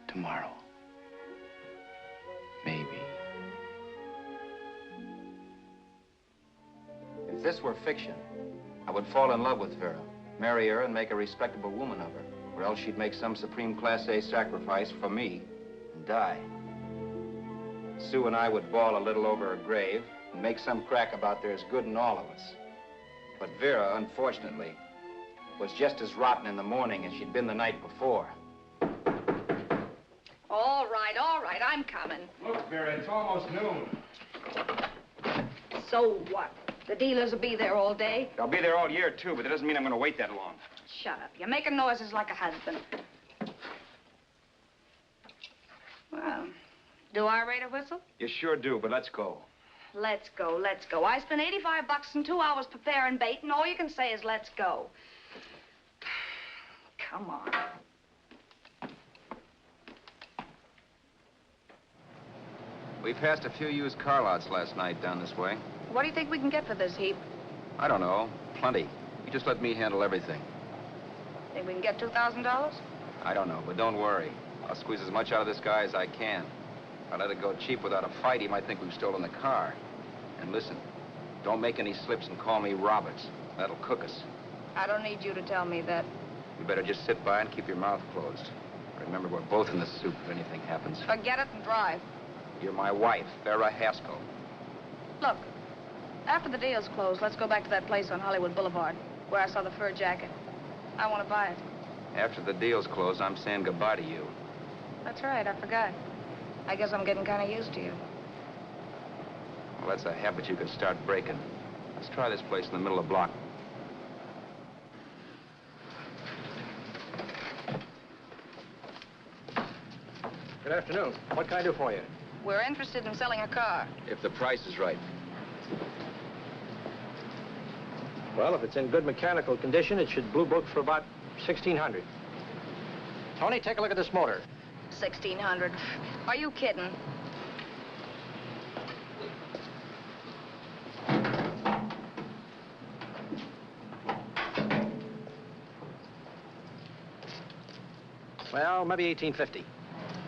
Tomorrow. Maybe. If this were fiction, I would fall in love with Vera, marry her, and make a respectable woman of her. Or else she'd make some supreme Class A sacrifice for me and die. Sue and I would bawl a little over her grave and make some crack about there's good in all of us. But Vera, unfortunately, was just as rotten in the morning as she'd been the night before. All right, I'm coming. Look, Vera, it's almost noon. So what? The dealers will be there all day? I'll be there all year, too, but that doesn't mean I'm going to wait that long. Shut up. You're making noises like a husband. Well, do I rate a whistle? You sure do, but let's go. Let's go, let's go. I spent $85 in 2 hours preparing bait, and all you can say is let's go. Come on. We passed a few used car lots last night down this way. What do you think we can get for this heap? I don't know. Plenty. You just let me handle everything. Think we can get $2,000? I don't know, but don't worry. I'll squeeze as much out of this guy as I can. If I let it go cheap without a fight, he might think we've stolen the car. And listen, don't make any slips and call me Roberts. That'll cook us. I don't need you to tell me that. You better just sit by and keep your mouth closed. Remember, we're both in the soup if anything happens. Forget it and drive. You're my wife, Vera Haskell. Look, after the deal's closed, let's go back to that place on Hollywood Boulevard where I saw the fur jacket. I want to buy it. After the deal's closed, I'm saying goodbye to you. That's right, I forgot. I guess I'm getting kind of used to you. Well, that's a habit you can start breaking. Let's try this place in the middle of the block. Good afternoon. What can I do for you? We're interested in selling a car. If the price is right. Well, if it's in good mechanical condition, it should blue book for about $1,600. Tony, take a look at this motor. $1,600. Are you kidding? Well, maybe $1,850.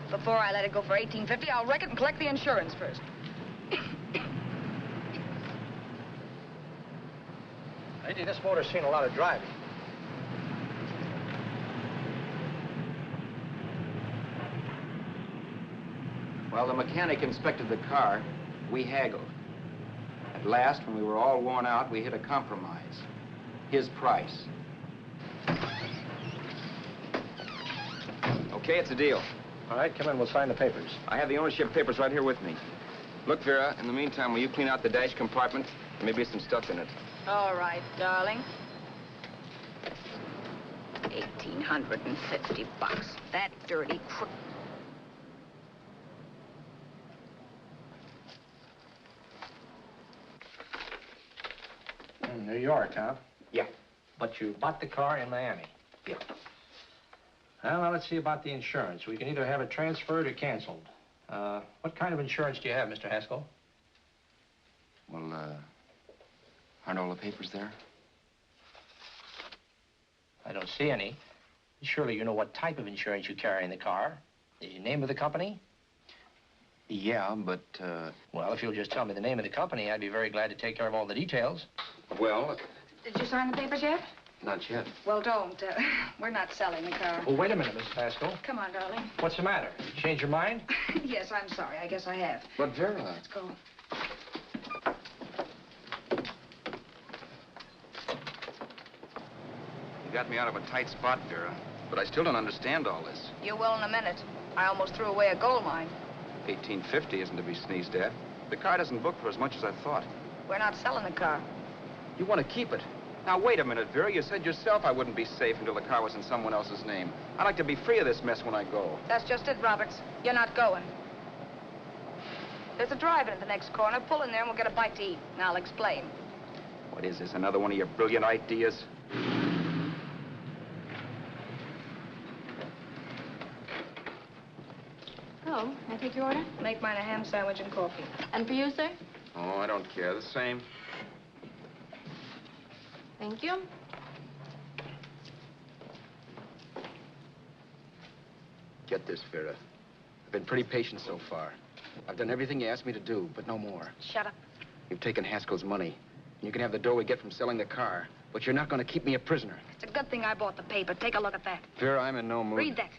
Before I let it go for $1,850, I'll wreck it and collect the insurance first. Lately, this motor's seen a lot of driving. Well, the mechanic inspected the car. We haggled. At last, when we were all worn out, we hit a compromise. His price. Okay, it's a deal. All right, come in. We'll sign the papers. I have the ownership papers right here with me. Look, Vera, in the meantime, will you clean out the dash compartment? There may be some stuff in it. All right, darling. 1,850 bucks. That dirty crook. New York, huh? Yeah. But you bought the car in Miami? Yeah. Well, now let's see about the insurance. We can either have it transferred or canceled. What kind of insurance do you have, Mr. Haskell? Well, aren't all the papers there? I don't see any. Surely you know what type of insurance you carry in the car. The name of the company? Yeah, but, Well, if you'll just tell me the name of the company, I'd be very glad to take care of all the details. well, Did you sign the papers yet? not yet. Well, don't. We're not selling the car. Oh, wait a minute, Miss Haskell. Come on, darling. What's the matter? You changed your mind? Yes, I'm sorry. I guess I have. But, Vera... Let's go. You got me out of a tight spot, Vera. But I still don't understand all this. You will in a minute. I almost threw away a gold mine. 1850 isn't to be sneezed at. The car doesn't book for as much as I thought. We're not selling the car. You want to keep it. Now, wait a minute, Vera. You said yourself I wouldn't be safe until the car was in someone else's name. I'd like to be free of this mess when I go. That's just it, Roberts. You're not going. There's a drive-in at the next corner. Pull in there and we'll get a bite to eat. And I'll explain. What is this, another one of your brilliant ideas? Oh, may I take your order? Make mine a ham sandwich and coffee. And for you, sir? Oh, I don't care. The same. Thank you. Get this, Vera. I've been pretty patient so far. I've done everything you asked me to do, but no more. Shut up. You've taken Haskell's money. And you can have the dough we get from selling the car, but you're not going to keep me a prisoner. It's a good thing I bought the paper. Take a look at that. Vera, I'm in no mood. Read that.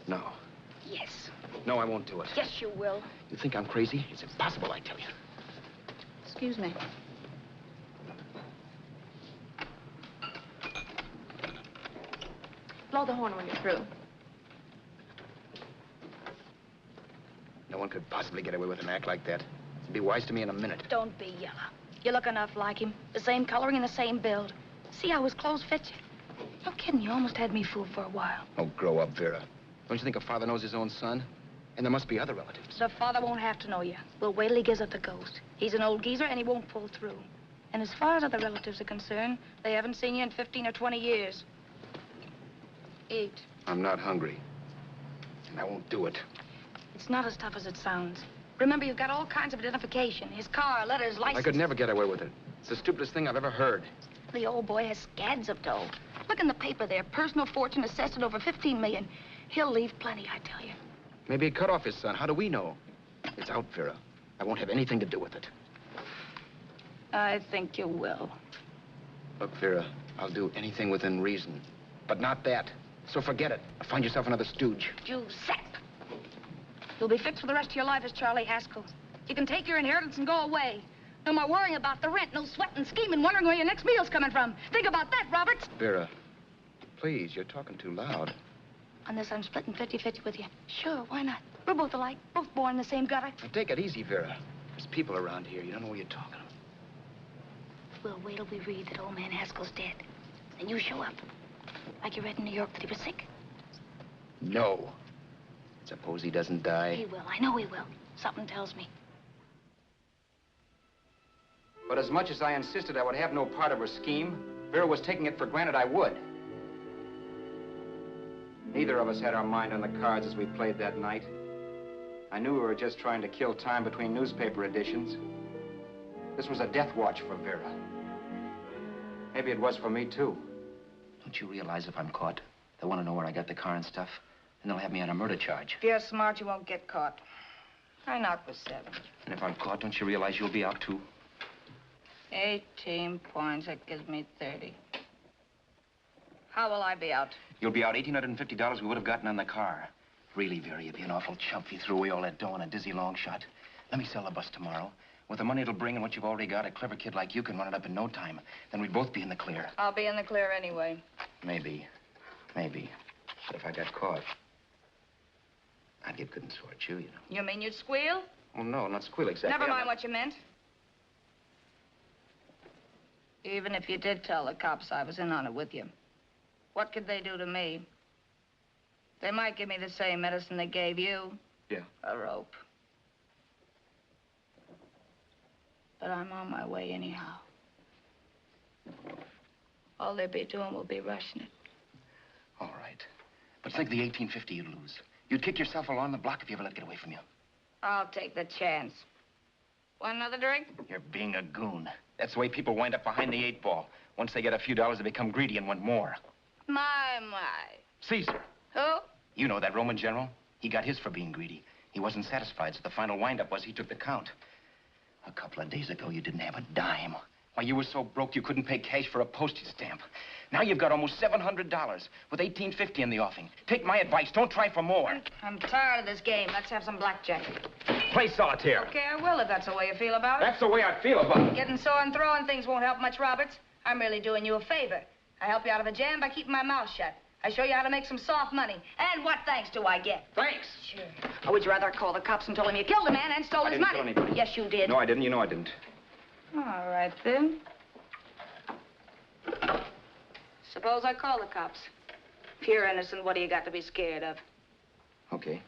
No. Yes. No, I won't do it. Yes, you will. You think I'm crazy? It's impossible, I tell you. Excuse me. Blow the horn when you're through. No one could possibly get away with an act like that. It'd be wise to me in a minute. Don't be yellow. You look enough like him. The same coloring and the same build. See how his clothes fit you? No kidding, you almost had me fooled for a while. Oh, grow up, Vera. Don't you think a father knows his own son? And there must be other relatives. The father won't have to know you. We'll wait till he gives up the ghost. He's an old geezer and he won't pull through. And as far as other relatives are concerned, they haven't seen you in 15 or 20 years. Eat. I'm not hungry. And I won't do it. It's not as tough as it sounds. Remember, you've got all kinds of identification. His car, letters, license. I could never get away with it. It's the stupidest thing I've ever heard. The old boy has scads of dough. Look in the paper there. Personal fortune assessed at over $15 million. He'll leave plenty, I tell you. Maybe he cut off his son. How do we know? It's out, Vera. I won't have anything to do with it. I think you will. Look, Vera, I'll do anything within reason. But not that. So forget it. Find yourself another stooge. You sap. You'll be fixed for the rest of your life as Charlie Haskell. You can take your inheritance and go away. No more worrying about the rent, no sweating, scheming, wondering where your next meal's coming from. Think about that, Roberts. Vera, please, you're talking too loud. On this, I'm splitting 50-50 with you. Sure, why not? We're both alike, both born in the same gutter. Now, take it easy, Vera. There's people around here. You don't know what you're talking about. We'll wait till we read that old man Haskell's dead. Then you show up. Like you read in New York that he was sick. No. Suppose he doesn't die. He will. I know he will. Something tells me. But as much as I insisted I would have no part of her scheme, Vera was taking it for granted I would. Neither of us had our mind on the cards as we played that night. I knew we were just trying to kill time between newspaper editions. This was a death watch for Vera. Maybe it was for me, too. Don't you realize if I'm caught, they'll want to know where I got the car and stuff, and they'll have me on a murder charge. If you're smart, you won't get caught. I knock for 7. And if I'm caught, don't you realize you'll be out, too? 18 points, that gives me 30. How will I be out? You'll be out $1,850 we would have gotten on the car. Really, Vera, you'd be an awful chump if you threw away all that dough on a dizzy long shot. Let me sell the bus tomorrow. With the money it'll bring and what you've already got, a clever kid like you can run it up in no time. Then we'd both be in the clear. I'll be in the clear anyway. Maybe. Maybe. But if I got caught, I'd get good and sort you, you know. You mean you'd squeal? Well, no, not squeal exactly. Never mind what you meant. Even if you did tell the cops I was in on it with you, what could they do to me? They might give me the same medicine they gave you. Yeah. A rope. But I'm on my way anyhow. All they'll be doing will be rushing it. All right. But think of the $1,850 you'd lose. You'd kick yourself along the block if you ever let it get away from you. I'll take the chance. Want another drink? You're being a goon. That's the way people wind up behind the 8 ball. Once they get a few dollars, they become greedy and want more. My. Caesar. Who? You know that Roman general? He got his for being greedy. He wasn't satisfied, so the final wind-up was he took the count. A couple of days ago, you didn't have a dime. Why, you were so broke you couldn't pay cash for a postage stamp. Now you've got almost $700 with $1,850 in the offing. Take my advice. Don't try for more. I'm tired of this game. Let's have some blackjack. Play solitaire. Okay, I will if that's the way you feel about it. That's the way I feel about it. Getting sore and throwing things won't help much, Roberts. I'm really doing you a favor. I help you out of a jam by keeping my mouth shut. I show you how to make some soft money. And what thanks do I get? Thanks. Sure. Or would you rather call the cops and told him you killed a man and stole his money? I didn't kill anybody. Yes, you did. No, I didn't. You know I didn't. All right, then. Suppose I call the cops. If you're innocent, what do you got to be scared of? Okay.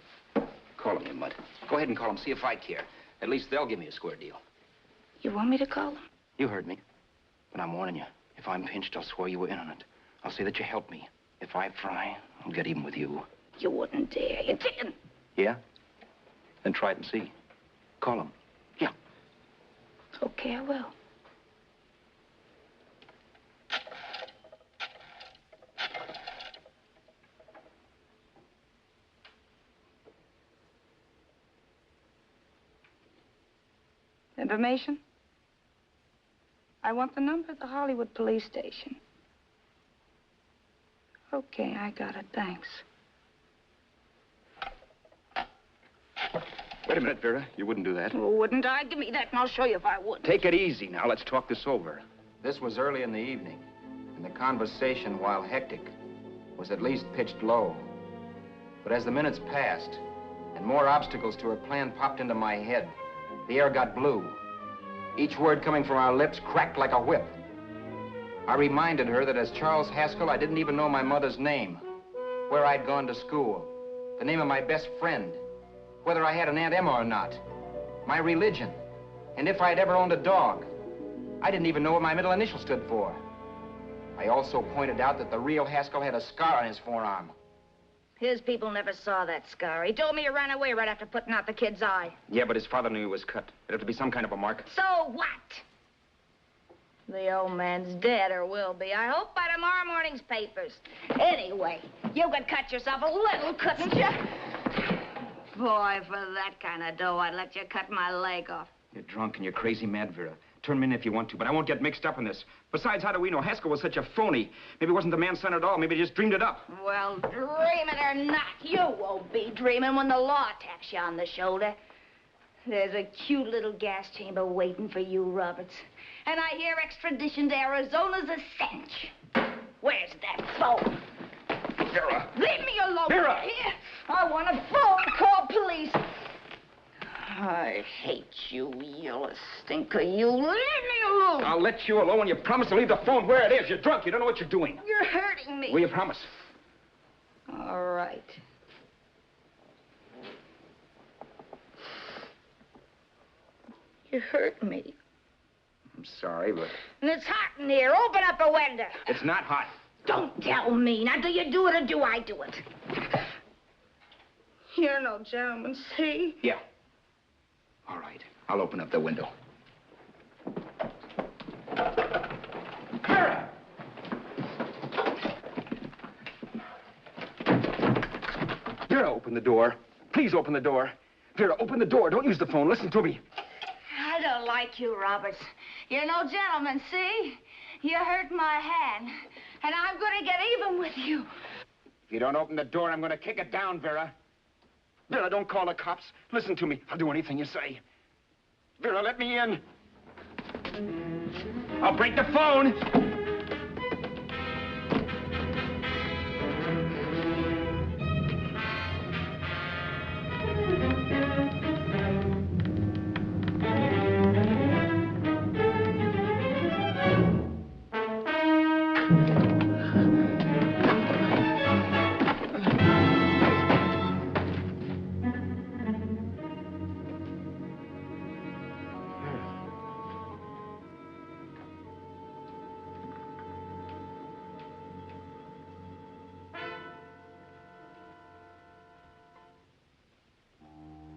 Call him, you mutt. Go ahead and call him. See if I care. At least they'll give me a square deal. You want me to call them? You heard me. But I'm warning you. If I'm pinched, I'll swear you were in on it. I'll say that you helped me. If I fry, I'll get even with you. You wouldn't dare. You're ticking. Yeah? Then try it and see. Call him. Yeah. Okay, I will. Information? I want the number of the Hollywood police station. Okay, I got it. Thanks. Wait a minute, Vera. You wouldn't do that. Well, wouldn't I? Give me that and I'll show you if I would. Take it easy now. Let's talk this over. This was early in the evening, and the conversation, while hectic, was at least pitched low. But as the minutes passed, and more obstacles to her plan popped into my head, the air got blue. Each word coming from our lips cracked like a whip. I reminded her that as Charles Haskell, I didn't even know my mother's name, where I'd gone to school, the name of my best friend, whether I had an Aunt Emma or not, my religion, and if I'd ever owned a dog. I didn't even know what my middle initial stood for. I also pointed out that the real Haskell had a scar on his forearm. His people never saw that scar. He told me he ran away right after putting out the kid's eye. Yeah, but his father knew he was cut. It'd have to be some kind of a mark. So what? The old man's dead, or will be. I hope by tomorrow morning's papers. Anyway, you could cut yourself a little, couldn't you? Boy, for that kind of dough, I'd let you cut my leg off. You're drunk and you're crazy mad, Vera. Turn me in if you want to, but I won't get mixed up in this. Besides, how do we know? Haskell was such a phony. Maybe he wasn't the man's son at all. Maybe he just dreamed it up. Well, dream it or not, you won't be dreaming when the law taps you on the shoulder. There's a cute little gas chamber waiting for you, Roberts. And I hear extradition to Arizona's a cinch. Where's that phone? Vera! Leave me alone. Vera! Here. I want a phone. Call police. I hate you yellow stinker. You leave me alone. I'll let you alone when you promise to leave the phone where it is. You're drunk. You don't know what you're doing. You're hurting me. Will you promise? All right. You hurt me. I'm sorry, but... And it's hot in here. Open up a window. It's not hot. Don't tell me. Now, do you do it or do I do it? You're no gentleman, see? Yeah. All right. I'll open up the window. Vera! Vera, open the door. Please open the door. Vera, open the door. Don't use the phone. Listen to me. I don't like you, Roberts. You're no gentleman, see? You hurt my hand, and I'm going to get even with you. If you don't open the door, I'm going to kick it down, Vera. Vera, don't call the cops. Listen to me. I'll do anything you say. Vera, let me in. I'll break the phone.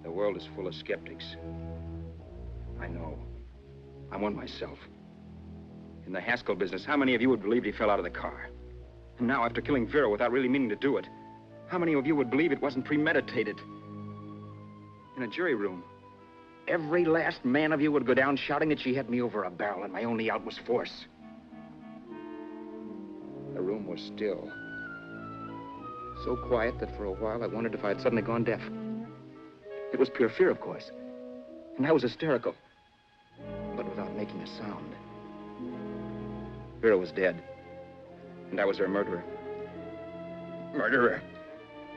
The world is full of skeptics. I know. I'm one myself. In the Haskell business, how many of you would believe he fell out of the car? And now, after killing Vera without really meaning to do it, how many of you would believe it wasn't premeditated? In a jury room, every last man of you would go down shouting that she had me over a barrel and my only out was force. The room was still. So quiet that for a while I wondered if I had suddenly gone deaf. It was pure fear, of course. And I was hysterical. But without making a sound. Vera was dead. And I was her murderer. Murderer.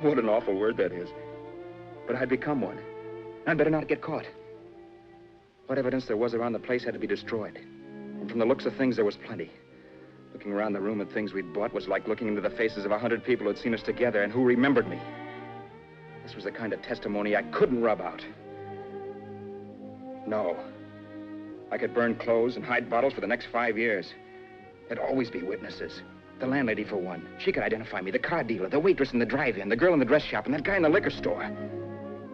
What an awful word that is. But I'd become one. I'd better not get caught. What evidence there was around the place had to be destroyed. And from the looks of things, there was plenty. Looking around the room at things we'd bought was like looking into the faces of 100 people who'd seen us together and who remembered me. This was the kind of testimony I couldn't rub out. No. I could burn clothes and hide bottles for the next 5 years. There'd always be witnesses. The landlady, for one. She could identify me. The car dealer, the waitress in the drive-in, the girl in the dress shop, and that guy in the liquor store.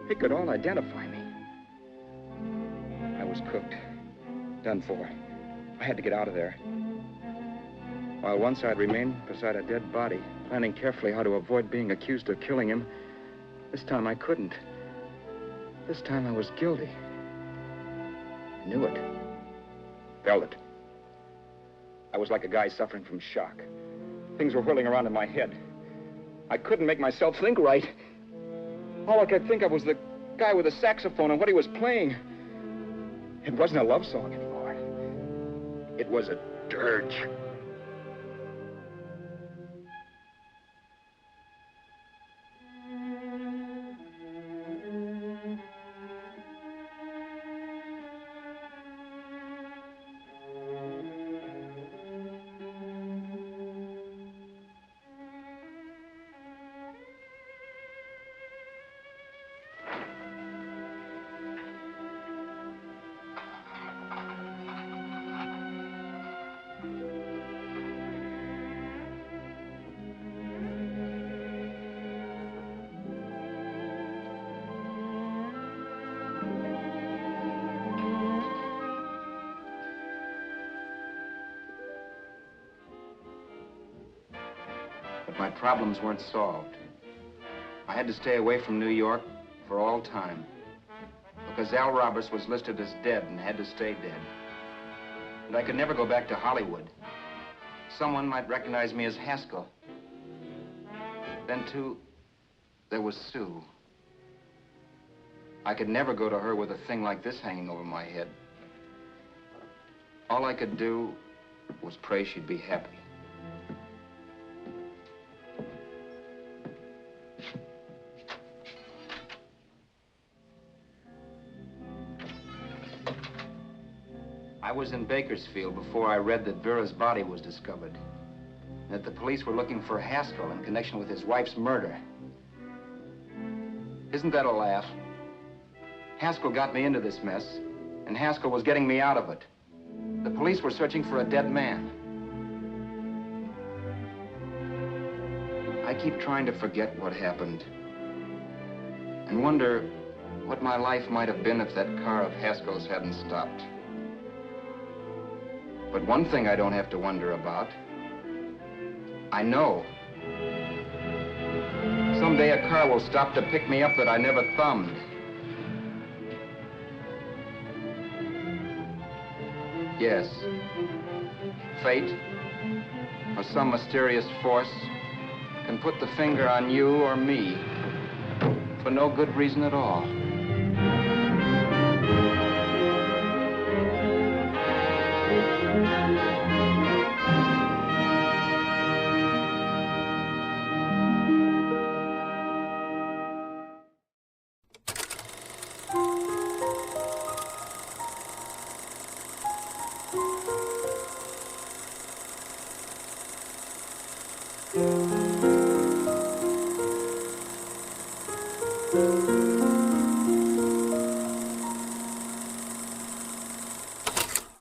They could all identify me. I was cooked. Done for. I had to get out of there. While once I'd remained beside a dead body, planning carefully how to avoid being accused of killing him, this time I couldn't. This time I was guilty. Knew it. Felt it. I was like a guy suffering from shock. Things were whirling around in my head. I couldn't make myself think right. All I could think of was the guy with the saxophone and what he was playing. It wasn't a love song anymore. It was a dirge. My problems weren't solved. I had to stay away from New York for all time because Al Roberts was listed as dead and had to stay dead. And I could never go back to Hollywood. Someone might recognize me as Haskell. Then, too, there was Sue. I could never go to her with a thing like this hanging over my head. All I could do was pray she'd be happy. I was in Bakersfield before I read that Vera's body was discovered, and that the police were looking for Haskell in connection with his wife's murder. Isn't that a laugh? Haskell got me into this mess, and Haskell was getting me out of it. The police were searching for a dead man. I keep trying to forget what happened and wonder what my life might have been if that car of Haskell's hadn't stopped. But one thing I don't have to wonder about. I know. Someday a car will stop to pick me up that I never thumbed. Yes. Fate, or some mysterious force, can put the finger on you or me for no good reason at all.